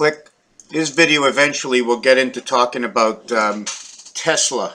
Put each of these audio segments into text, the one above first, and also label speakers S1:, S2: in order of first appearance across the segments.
S1: click. This video eventually will get into talking about Tesla,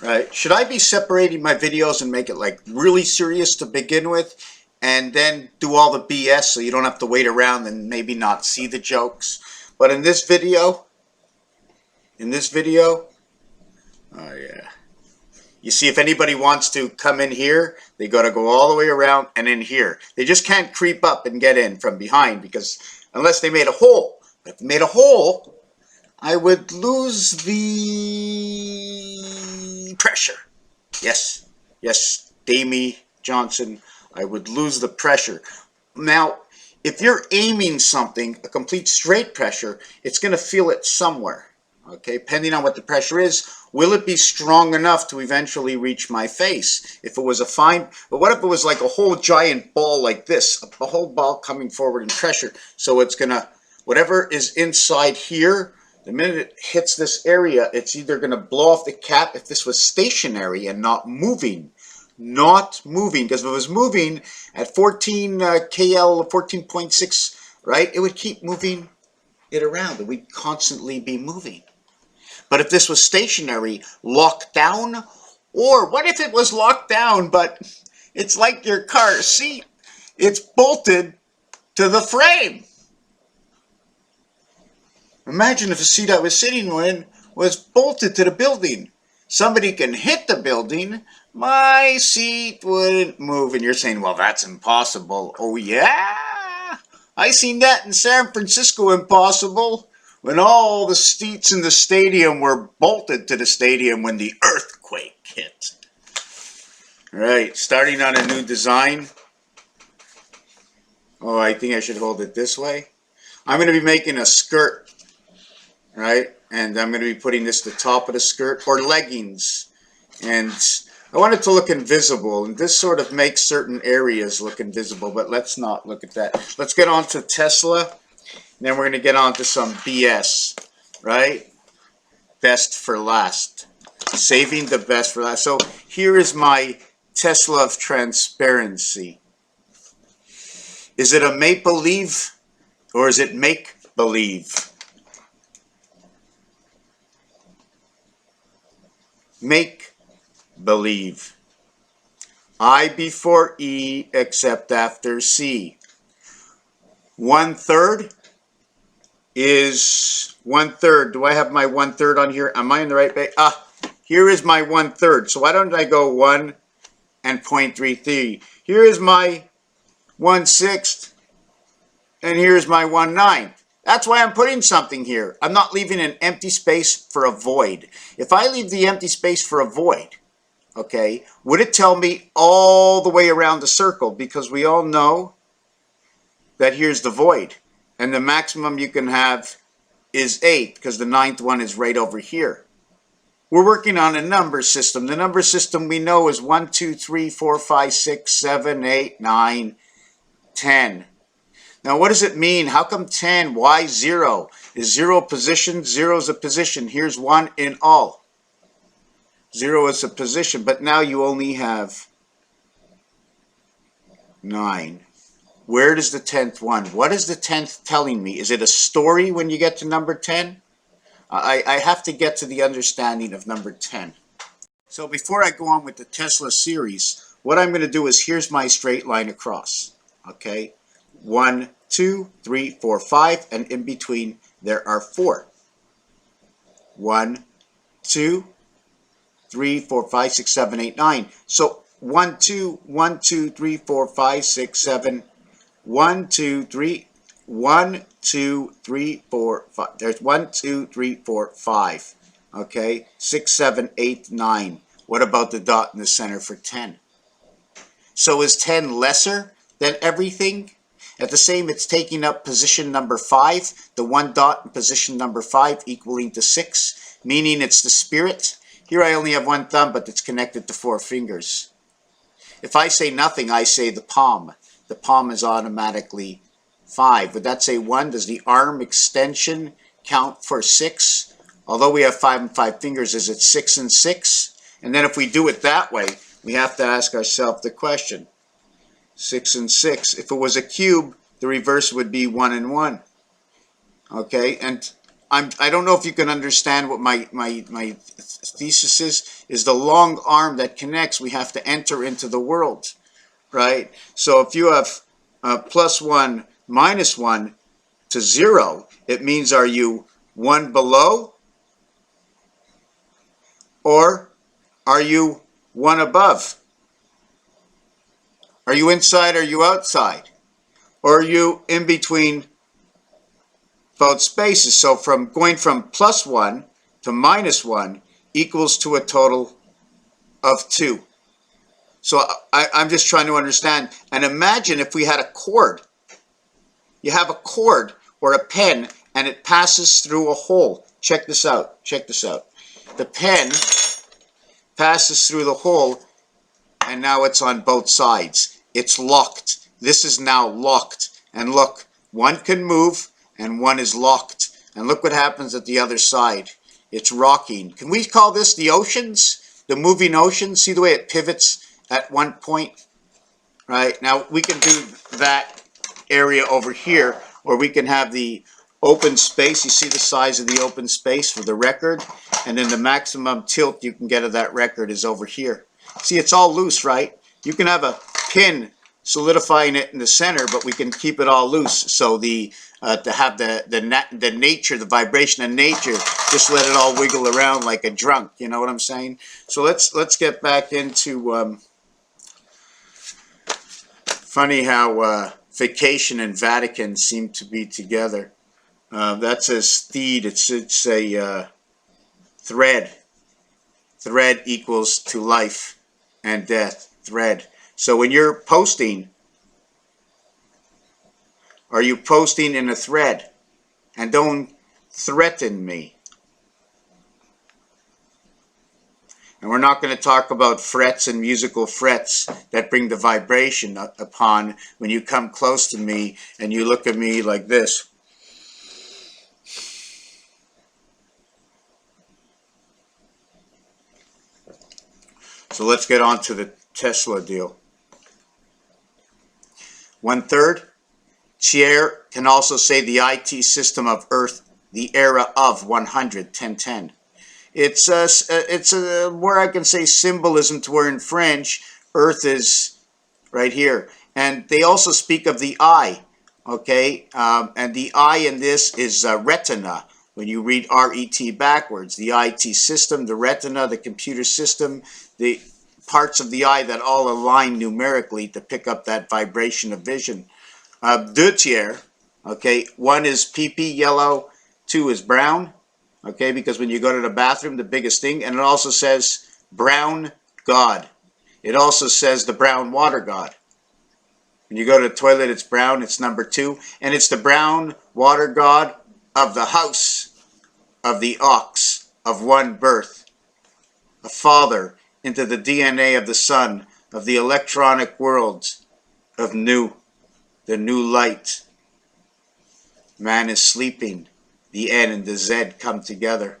S1: right? Should I be separating my videos and make it like really serious to begin with, and then do all the BS so you don't have to wait around and maybe not see the jokes? But in this video, oh yeah, you see, if anybody wants to come in here, they got to go all the way around and in here. They just can't creep up and get in from behind, because unless they made a hole. If they made a hole, I would lose the pressure. Yes, Damie Johnson, I would lose the pressure. Now, if you're aiming something, a complete straight pressure, it's going to feel it somewhere. Okay, depending on what the pressure is, will it be strong enough to eventually reach my face? If it was a fine, but what if it was like a whole giant ball like this, a whole ball coming forward in pressure, so it's going to, whatever is inside here, the minute it hits this area, it's either going to blow off the cap if this was stationary and not moving. Because if it was moving at 14 KL, 14.6, right, it would keep moving it around. It would constantly be moving. But if this was stationary, locked down, or what if it was locked down, but it's like your car seat, it's bolted to the frame. Imagine if the seat I was sitting in was bolted to the building. Somebody can hit the building, my seat wouldn't move. And you're saying, well, that's impossible. Oh, yeah? I seen that in San Francisco, impossible, when all the seats in the stadium were bolted to the stadium when the earthquake hit. All right, starting on a new design. Oh, I think I should hold it this way. I'm going to be making a skirt. Right, and I'm going to be putting this at the top of the skirt, or leggings, and I want it to look invisible, and this sort of makes certain areas look invisible, but let's not look at that. Let's get on to Tesla, and then we're going to get on to some BS, right? Best for last. Saving the best for last. So here is my Tesla of transparency. Is it a make-believe, or is it make-believe? Make believe. I before E except after C. 1/3 is 1/3. Do I have my 1/3 on here? Am I in the right page? Here is my 1/3. So why don't I go 1 and 0.33? Here is my 1/6, and here's my 1/9. That's why I'm putting something here. I'm not leaving an empty space for a void. If I leave the empty space for a void, okay, would it tell me all the way around the circle? Because we all know that here's the void. And the maximum you can have is 8, because the 9th one is right over here. We're working on a number system. The number system we know is 1, 2, 3, 4, 5, 6, 7, 8, 9, 10. Now, what does it mean? How come 10? Why 0? Is 0 a position? 0 is a position. Here's 1 in all. 0 is a position, but now you only have 9. Where does the 10th one? What is the 10th telling me? Is it a story when you get to number 10? I have to get to the understanding of number 10. So before I go on with the Tesla series, what I'm going to do is, here's my straight line across. Okay? 1, 2, 3, 4, 5, and in between there are 4. 1, 2, 3, 4, 5, 6, 7, 8, 9. So 1, 2, 1, 2, 3, 4, 5, 6, 7, 1, 2, 3, 1, 2, 3, 4, 5. There's 1, 2, 3, 4, 5. Okay, 6, 7, 8, 9. What about the dot in the center for 10? So is 10 lesser than everything? At the same, it's taking up position number 5, the 1 dot in position number 5 equaling to 6, meaning it's the spirit. Here I only have 1 thumb, but it's connected to 4 fingers. If I say nothing, I say the palm. The palm is automatically 5. Would that say 1? Does the arm extension count for 6? Although we have 5 and 5 fingers, is it 6 and 6? And then if we do it that way, we have to ask ourselves the question. 6 and 6. If it was a cube, the reverse would be 1 and 1. Okay, and I don't know if you can understand what my thesis is the long arm that connects. We have to enter into the world, right? So if you have +1, -1 to 0, it means are you one below or are you one above? Are you inside or are you outside? Or are you in between both spaces? So from going from +1 to -1 equals to a total of 2. So I'm just trying to understand. And imagine if we had a cord. You have a cord or a pen and it passes through a hole. Check this out. Check this out. The pen passes through the hole and now it's on both sides. It's locked. This is now locked. And look, one can move and one is locked. And look what happens at the other side. It's rocking. Can we call this the oceans? The moving ocean? See the way it pivots at one point? Right? Now we can do that area over here, or we can have the open space. You see the size of the open space for the record, and then the maximum tilt you can get of that record is over here. See, it's all loose, right? You can have a pin solidifying it in the center, but we can keep it all loose. So the to have the nature, the vibration of nature, just let it all wiggle around like a drunk. You know what I'm saying? So let's get back into. Funny how vacation and Vatican seem to be together. That says steed. It should say thread. Thread equals to life and death. Thread. So when you're posting, are you posting in a thread? And don't threaten me. And we're not going to talk about frets and musical frets that bring the vibration upon when you come close to me and you look at me like this. So let's get on to the Tesla deal. 1/3. Chair can also say the IT system of Earth, the era of 100, 1010. It's where I can say symbolism to where in French, Earth is right here. And they also speak of the eye, okay? And the eye in this is retina. When you read R-E-T backwards, the IT system, the retina, the computer system, the parts of the eye that all align numerically to pick up that vibration of vision. Deux tiers, okay? 1 is pee-pee, yellow, 2 is brown. Okay, because when you go to the bathroom, the biggest thing, and it also says brown God. It also says the brown water God. When you go to the toilet, it's brown, it's number 2, and it's the brown water God of the house of the ox of one birth, a father into the DNA of the sun, of the electronic worlds of the new light. Man is sleeping. The N and the Z come together.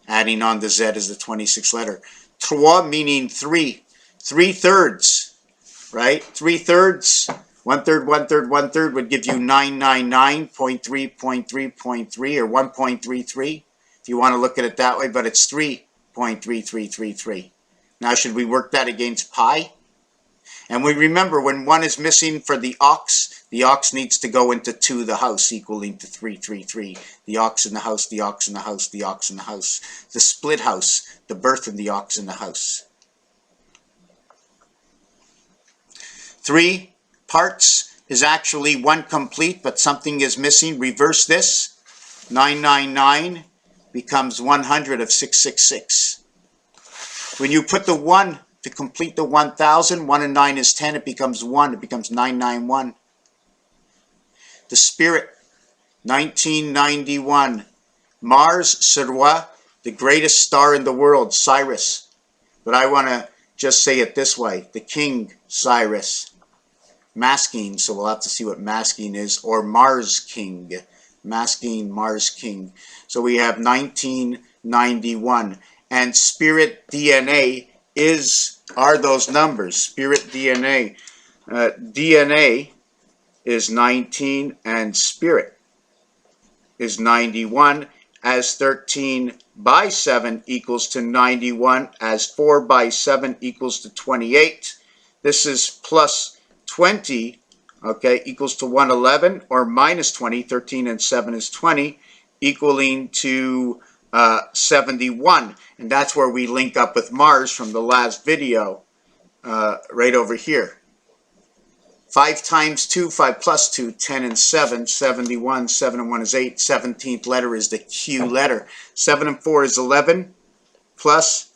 S1: Adding on the Z is the 26th letter. Trois meaning 3. 3/3, right? 3/3, 1/3, 1/3, 1/3 would give you 999.3.3.3 or 1.33 if you want to look at it that way, but it's 3.3333. Now should we work that against pi? And we remember when 1 is missing for the ox needs to go into 2, the house, equaling to 333. The ox in the house, the ox in the house, the ox in the house. The split house, the birth of the ox in the house. 3 parts is actually 1 complete, but something is missing. Reverse this. 999 becomes 100 of 666. When you put the 1 to complete the 1000, 1 and 9 is 10, it becomes 1, it becomes 991. The spirit, 1991. Mars, Sirwa, the greatest star in the world, Cyrus. But I want to just say it this way, the king, Cyrus. Masking, so we'll have to see what masking is, or Mars king. Masking, Mars king. So we have 1991. And spirit DNA are those numbers. Spirit DNA. DNA is 19 and spirit is 91, as 13 by 7 equals to 91, as 4 by 7 equals to 28. This is plus 20, okay, equals to 111, or minus 20, 13 and 7 is 20, equaling to 71. And that's where we link up with Mars from the last video, right over here. 5 times 2, 5 plus 2, 10 and 7, 71. 7 and 1 is 8. 17th letter is the Q letter. 7 and 4 is 11, plus